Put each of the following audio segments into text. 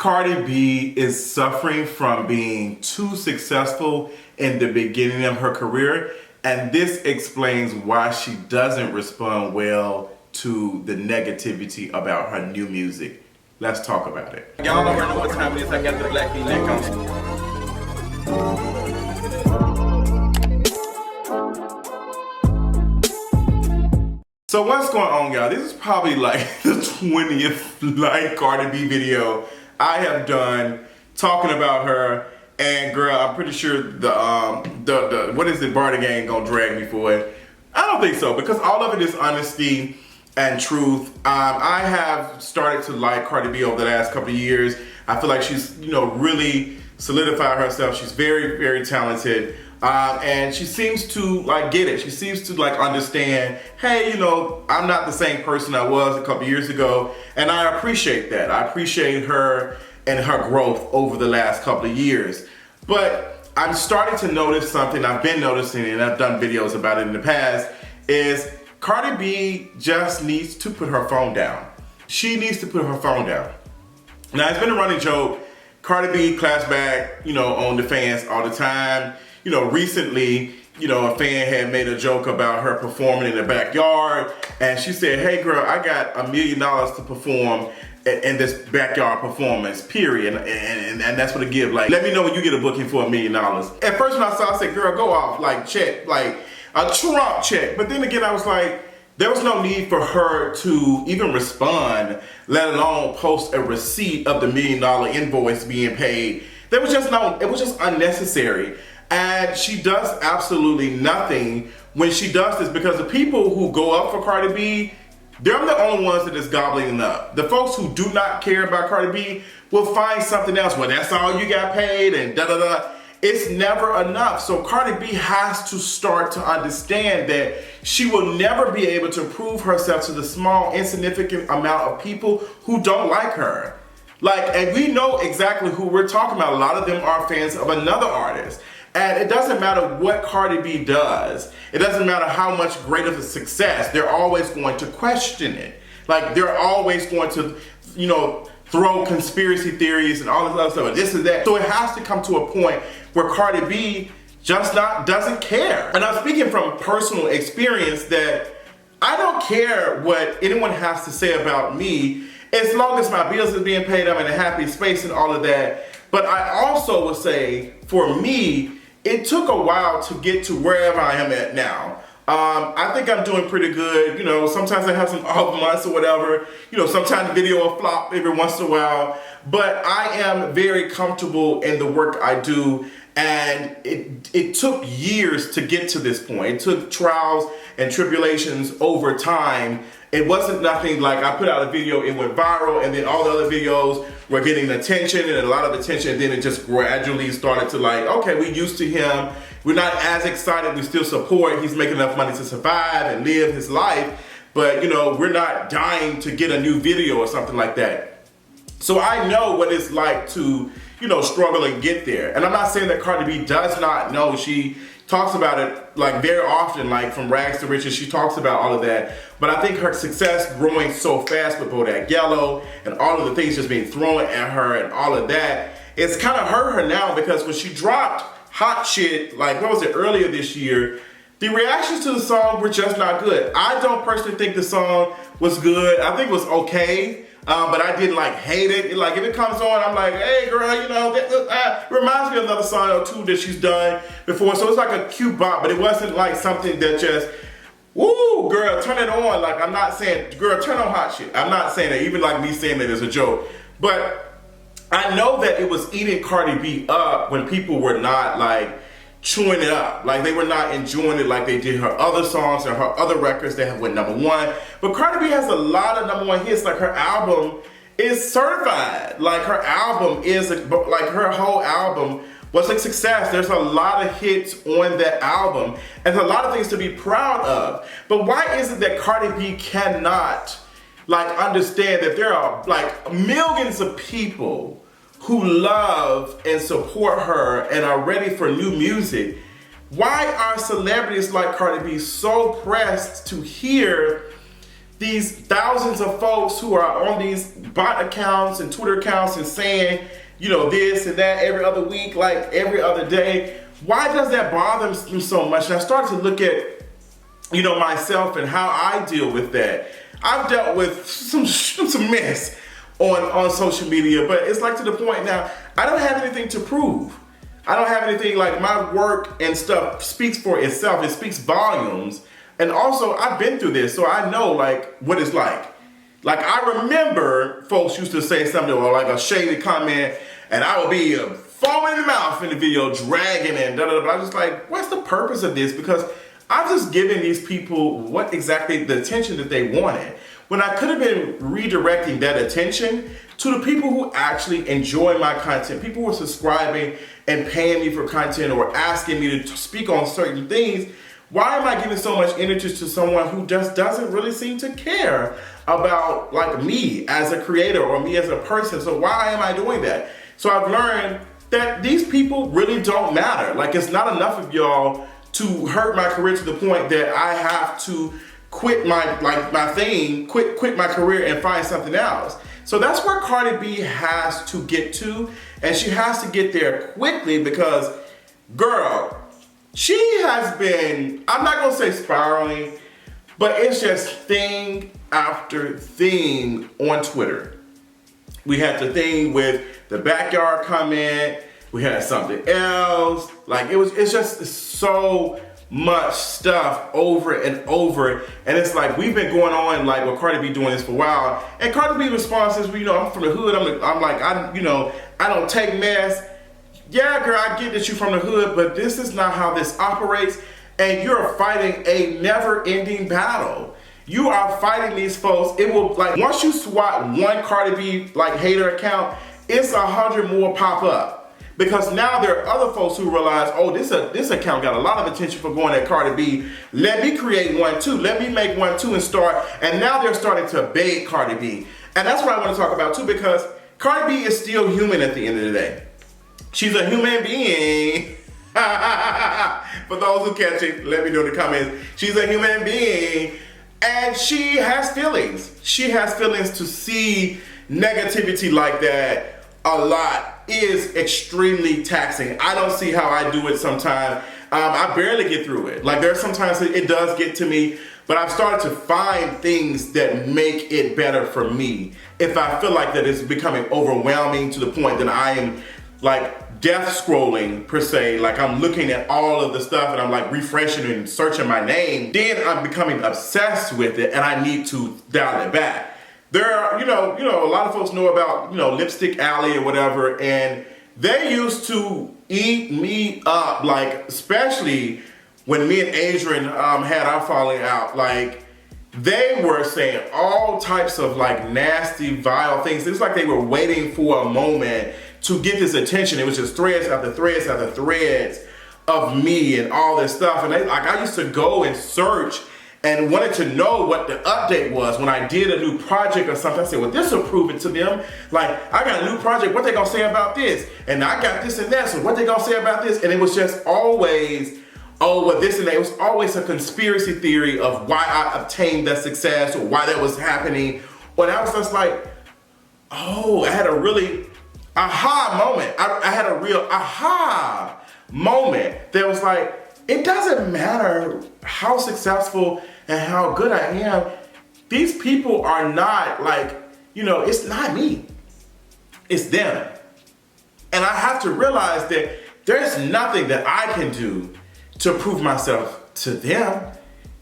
Cardi B is suffering from being too successful in the beginning of her career, and this explains why she doesn't respond well to the negativity about her new music. Let's talk about it. Y'all already know what time it is. I got the black V-neck on. So what's going on, y'all? This is probably like the 20th Cardi B video I have done talking about her. And girl, I'm pretty sure the what is it, Barty gang gonna drag me for it? I don't think so, because all of it is honesty and truth. I have started to like Cardi B over the last couple of years. I feel like she's, really solidified herself. She's very, very talented. And she seems to get it. She seems to understand, hey, I'm not the same person I was a couple years ago. And I appreciate that. I appreciate her and her growth over the last couple of years. But I'm starting to notice something I've been noticing, and I've done videos about it in the past, is Cardi B just needs to put her phone down. She needs to put her phone down. Now, it's been a running joke. Cardi B claps back, on the fans all the time. Recently, a fan had made a joke about her performing in the backyard, and she said, hey girl, I got $1 million to perform in this backyard performance, period. And that's what it give. Let me know when you get a booking for $1 million. At first when I saw, I said, girl, go off, check, a Trump check. But then again, I was like, there was no need for her to even respond, let alone post a receipt of the $1 million invoice being paid. It was just unnecessary. And she does absolutely nothing when she does this, because the people who go up for Cardi B, they're the only ones that is gobbling it up. The folks who do not care about Cardi B will find something else. Well, that's all you got paid and da-da-da. It's never enough. So Cardi B has to start to understand that she will never be able to prove herself to the small, insignificant amount of people who don't like her. And we know exactly who we're talking about. A lot of them are fans of another artist. And it doesn't matter what Cardi B does. It doesn't matter how much great of a success. They're always going to question it. They're always going to, throw conspiracy theories and all this other stuff, and this and that. So it has to come to a point where Cardi B just doesn't care. And I'm speaking from personal experience that I don't care what anyone has to say about me, as long as my bills are being paid, I'm in a happy space and all of that. But I also would say, for me, it took a while to get to wherever I am at now. I think I'm doing pretty good. Sometimes I have some off months or whatever. Sometimes the video will flop every once in a while. But I am very comfortable in the work I do. And it took years to get to this point. It took trials and tribulations over time. It wasn't nothing like I put out a video, it went viral, and then all the other videos were getting attention and a lot of attention. And then it just gradually started to okay, we used to him. We're not as excited. We still support. He's making enough money to survive and live his life. But, we're not dying to get a new video or something like that. So I know what it's like to, struggle and get there. And I'm not saying that Cardi B does not know. She talks about it very often, from rags to riches. She talks about all of that. But I think her success growing so fast with Bodak Yellow and all of the things just being thrown at her and all of that, it's kind of hurt her now, because when she dropped Hot Shit, what was it, earlier this year, the reactions to the song were just not good. I don't personally think the song was good. I think it was okay. But I didn't hate it. If it comes on, I'm like, hey girl, that reminds me of another song or two that she's done before. So it's a cute bop, but it wasn't something that just, woo, girl, turn it on. I'm not saying, girl, turn on Hot Shit. I'm not saying that, even me saying that is a joke. But I know that it was eating Cardi B up when people were not chewing it up. They were not enjoying it like they did her other songs or her other records that have went #1. But Cardi B has a lot of #1 hits. Her album is certified. Her album is, her whole album was a success. There's a lot of hits on that album, and there's a lot of things to be proud of. But why is it that Cardi B cannot understand that there are millions of people who love and support her and are ready for new music? Why are celebrities like Cardi B so pressed to hear these thousands of folks who are on these bot accounts and Twitter accounts and saying, you know, this and that every other week, like every other day. Why does that bother me so much? And I started to look at, you know, myself and how I deal with that. I've dealt with some mess on social media, but it's like to the point now, I don't have anything to prove. I don't have anything, like my work and stuff speaks for itself. It speaks volumes. And also, I've been through this, so I know like what it's like. Like I remember folks used to say something or like a shady comment, and I would be foaming in the mouth in the video, dragging and da-da-da. But I was just like, what's the purpose of this? Because I'm just giving these people what exactly the attention that they wanted, when I could have been redirecting that attention to the people who actually enjoy my content, people who are subscribing and paying me for content or asking me to speak on certain things. Why am I giving so much energy to someone who just doesn't really seem to care about like me as a creator or me as a person? So why am I doing that? So I've learned that these people really don't matter. Like it's not enough of y'all to hurt my career to the point that I have to quit my thing, quit my career and find something else. So that's where Cardi B has to get to, and she has to get there quickly because, girl, she has been, I'm not gonna say spiraling, but it's just thing after thing on Twitter. We had the thing with the backyard comment, we had something else, like it's just so much stuff over and over, and it's like we've been going on like with Cardi B doing this for a while, and Cardi B response is, well, you know, I'm from the hood, I don't take mess. Yeah, girl, I get that you're from the hood, but this is not how this operates, and you're fighting a never-ending battle. You are fighting these folks. It will, like, once you swat one Cardi B, like, hater account, it's 100 more pop up. Because now there are other folks who realize, oh, this account got a lot of attention for going at Cardi B. Let me create one too. Let me make one too and start. And now they're starting to bait Cardi B. And that's what I want to talk about too, because Cardi B is still human at the end of the day. She's a human being. For those who catch it, let me know in the comments. She's a human being, and she has feelings. She has feelings. To see negativity like that a lot is extremely taxing. I don't see how I do it sometimes. I barely get through it. Like there's sometimes it does get to me, but I've started to find things that make it better for me. If I feel like that it's becoming overwhelming to the point that I am like death scrolling per se, like I'm looking at all of the stuff and I'm like refreshing and searching my name, then I'm becoming obsessed with it and I need to dial it back. There are, you know, a lot of folks know about, Lipstick Alley or whatever, and they used to eat me up, like, especially when me and Adrian had our falling out. Like, they were saying all types of, like, nasty, vile things. It was like they were waiting for a moment to get this attention. It was just threads after threads after threads of me and all this stuff. And I used to go and search and wanted to know what the update was when I did a new project or something. I said, well, this will prove it to them. Like, I got a new project, what they gonna say about this? And I got this and that, so what they gonna say about this? And it was just always, oh, well, this and that. It was always a conspiracy theory of why I obtained that success or why that was happening. And I was just like, oh, I had a really aha moment. I had a real aha moment that was like, it doesn't matter how successful and how good I am. These people are not like, it's not me. It's them. And I have to realize that there's nothing that I can do to prove myself to them.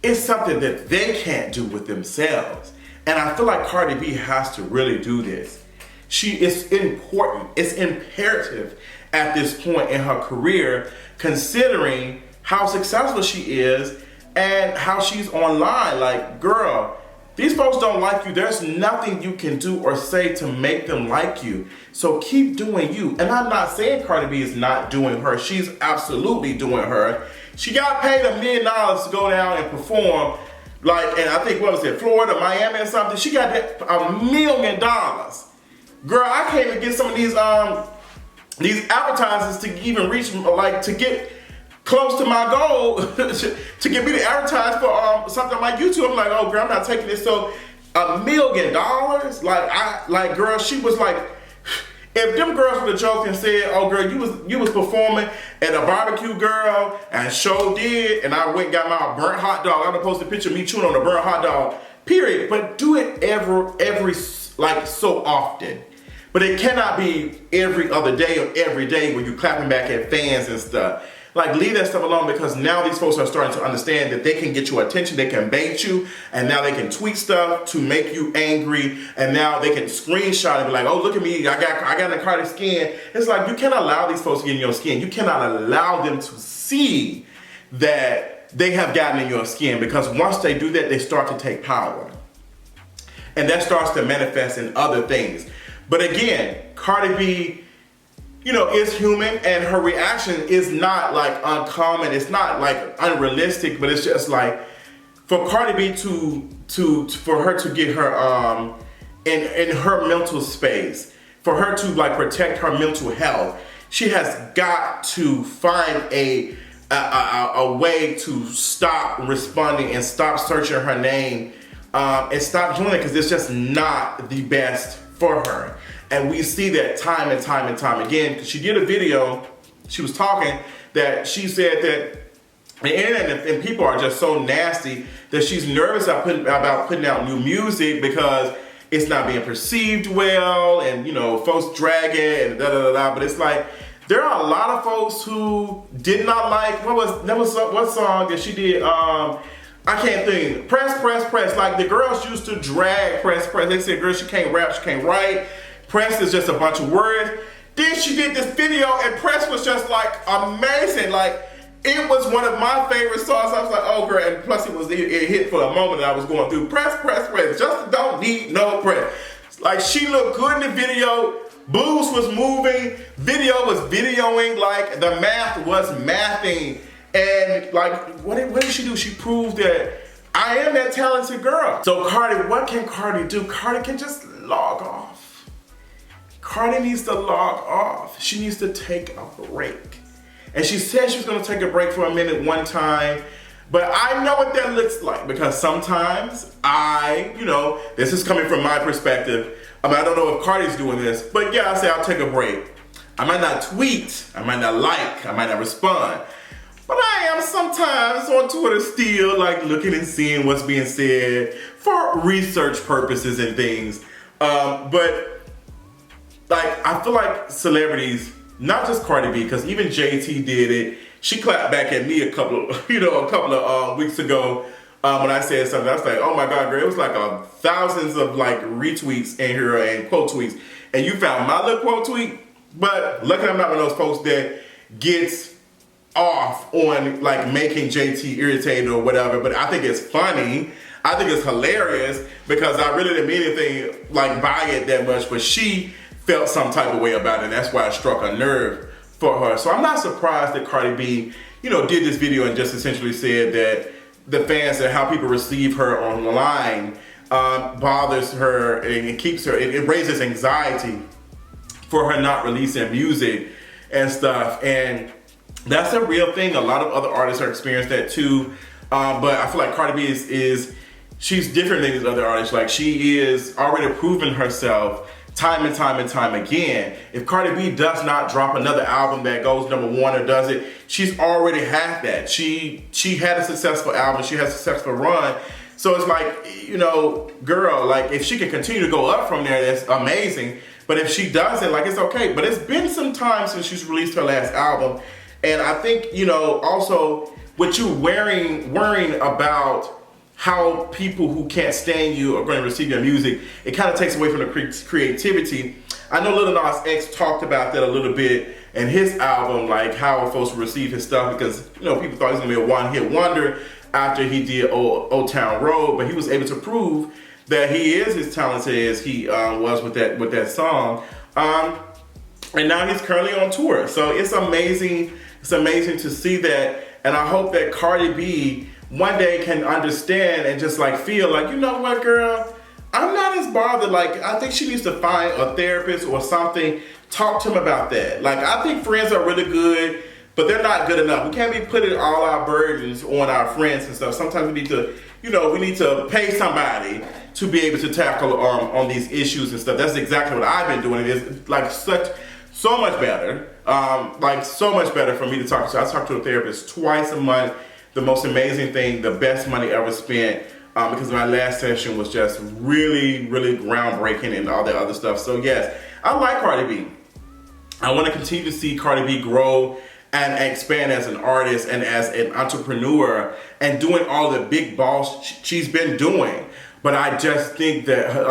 It's something that they can't do with themselves. And I feel like Cardi B has to really do this. It's important. It's imperative at this point in her career, considering how successful she is and how she's online. Like, girl, these folks don't like you. There's nothing you can do or say to make them like you. So keep doing you. And I'm not saying Cardi B is not doing her. She's absolutely doing her. She got paid $1 million to go down and perform, like, and I think, what was it, Florida, Miami or something? She got $1 million. Girl, I can't even get some of these advertisers to even reach, like, to get close to my goal to get me to advertise for something on my YouTube. I'm like, oh girl, I'm not taking this. So $1 million? Like girl, she was like, if them girls would have joked and said, oh girl, you was performing at a barbecue, girl, and show did, and I went and got my burnt hot dog. I'm gonna post a picture of me chewing on a burnt hot dog, period. But do it every like so often. But it cannot be every other day or every day when you're clapping back at fans and stuff. Like, leave that stuff alone, because now these folks are starting to understand that they can get your attention, they can bait you, and now they can tweet stuff to make you angry, and now they can screenshot and be like, oh, look at me, I got in Cardi's skin. It's like, you cannot allow these folks to get in your skin. You cannot allow them to see that they have gotten in your skin, because once they do that, they start to take power. And that starts to manifest in other things. But again, Cardi B, you know, is human, and her reaction is not like uncommon. It's not like unrealistic, but it's just like for Cardi B for her to get her in her mental space, for her to like protect her mental health, she has got to find a way to stop responding and stop searching her name and stop doing it, because it's just not the best for her. And we see that time and time and time again. She did a video, she was talking, that she said that the internet and people are just so nasty that she's nervous about putting out new music because it's not being perceived well, and you know, folks drag it and da da da da. But it's like, there are a lot of folks who did not like, what song that she did, I can't think, Press. Like, the girls used to drag Press. They said, girl, she can't rap, she can't write. Press is just a bunch of words. Then she did this video, and Press was just like amazing. Like, it was one of my favorite songs. I was like, oh girl, and plus it hit for a moment that I was going through. Press. Just don't need no press. Like, she looked good in the video. Blues was moving. Video was videoing. Like, the math was mathing. And like, what did she do? She proved that I am that talented girl. So Cardi, what can Cardi do? Cardi can just log off. Cardi needs to log off. She needs to take a break. And she said she was gonna take a break for a minute one time, but I know what that looks like, because sometimes this is coming from my perspective. I don't know if Cardi's doing this, but yeah, I say I'll take a break. I might not tweet, I might not like, I might not respond, but I am sometimes on Twitter still like looking and seeing what's being said for research purposes and things. But like, I feel like celebrities, not just Cardi B, because even JT did it. She clapped back at me a couple of weeks ago when I said something. I was like, oh my God, girl, it was like thousands of like retweets in here and quote tweets. And you found my little quote tweet? But luckily I'm not one of those folks that gets off on like making JT irritated or whatever. But I think it's funny. I think it's hilarious, because I really didn't mean anything like by it that much, but she felt some type of way about it, and that's why it struck a nerve for her. So I'm not surprised that Cardi B, did this video and just essentially said that the fans and how people receive her online bothers her, and it keeps her, it raises anxiety for her not releasing music and stuff. And that's a real thing. A lot of other artists are experiencing that too. But I feel like Cardi B she's different than these other artists. Like, she is already proven herself time and time again. If Cardi B does not drop another album that goes #1 or does it, she's already had that. She had a successful album, she has a successful run. So it's like, girl, like, if she can continue to go up from there, that's amazing. But if she doesn't, like, it's okay. But it's been some time since she's released her last album. And I think, also with you worrying about how people who can't stand you are going to receive your music, it kind of takes away from the creativity. I know Lil Nas X talked about that a little bit in his album, like how folks receive his stuff, because people thought he was going to be a one-hit wonder after he did Old Town Road, but he was able to prove that he is as talented as he was with that song. And now he's currently on tour, so it's amazing. It's amazing to see that, and I hope that Cardi B one day can understand and just like feel like, you know what, girl, I'm not as bothered. Like, I think she needs to find a therapist or something, talk to him about that. Like, I think friends are really good, but they're not good enough. We can't be putting all our burdens on our friends and stuff. Sometimes we need to, we need to pay somebody to be able to tackle on these issues and stuff. That's exactly what I've been doing. It's like so much better, like so much better for me to talk to. I talk to a therapist twice a month. The most amazing thing, the best money ever spent, because my last session was just really, really groundbreaking and all that other stuff. So yes, I like Cardi B. I want to continue to see Cardi B grow and expand as an artist and as an entrepreneur and doing all the big balls she's been doing. But I just think that,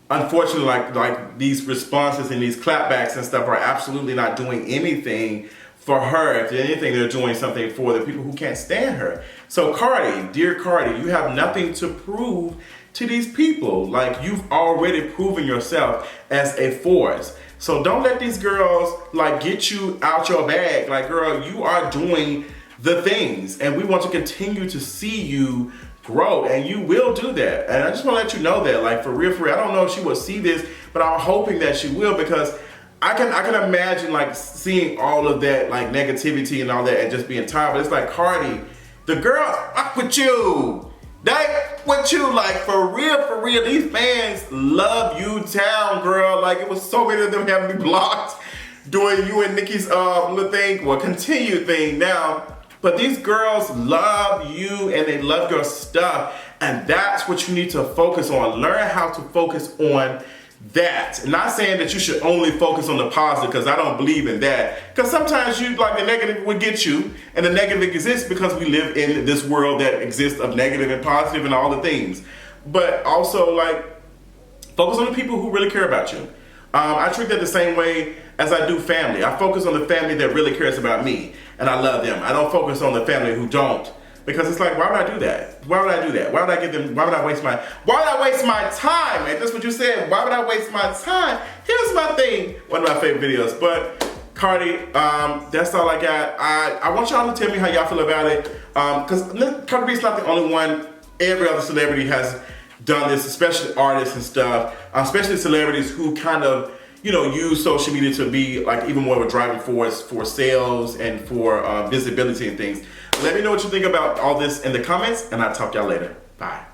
unfortunately, like these responses and these clapbacks and stuff are absolutely not doing anything for her. If anything, they're doing something for the people who can't stand her. So Cardi, dear Cardi, you have nothing to prove to these people. Like, you've already proven yourself as a force. So don't let these girls like get you out your bag. Like, girl, you are doing the things, and we want to continue to see you grow, and you will do that. And I just want to let you know that, like, for real, I don't know if she will see this, but I'm hoping that she will, because I can imagine like seeing all of that like negativity and all that and just being tired. But it's like, Cardi, the girl fuck with you. They with you, like, for real. These fans love you down, girl. Like, it was so many of them having me blocked doing you and Nicki's little thing, well, continued thing now. But these girls love you and they love your stuff, and that's what you need to focus on. Learn how to focus on that. Not saying that you should only focus on the positive, because I don't believe in that. Because sometimes you, like, the negative would get you, and the negative exists because we live in this world that exists of negative and positive and all the things. But also, like, focus on the people who really care about you. I treat that the same way as I do family. I focus on the family that really cares about me, and I love them. I don't focus on the family who don't. Because it's like, why would I do that? Why would I do that? Why would I give them, why would I waste my time? And that's what you said. Why would I waste my time? Here's my thing, one of my favorite videos. But Cardi, that's all I got. I want y'all to tell me how y'all feel about it. Because Cardi B's not the only one. Every other celebrity has done this, especially artists and stuff, especially celebrities who kind of, you know, use social media to be like even more of a driving force for sales and for visibility and things. Let me know what you think about all this in the comments, and I'll talk to y'all later. Bye.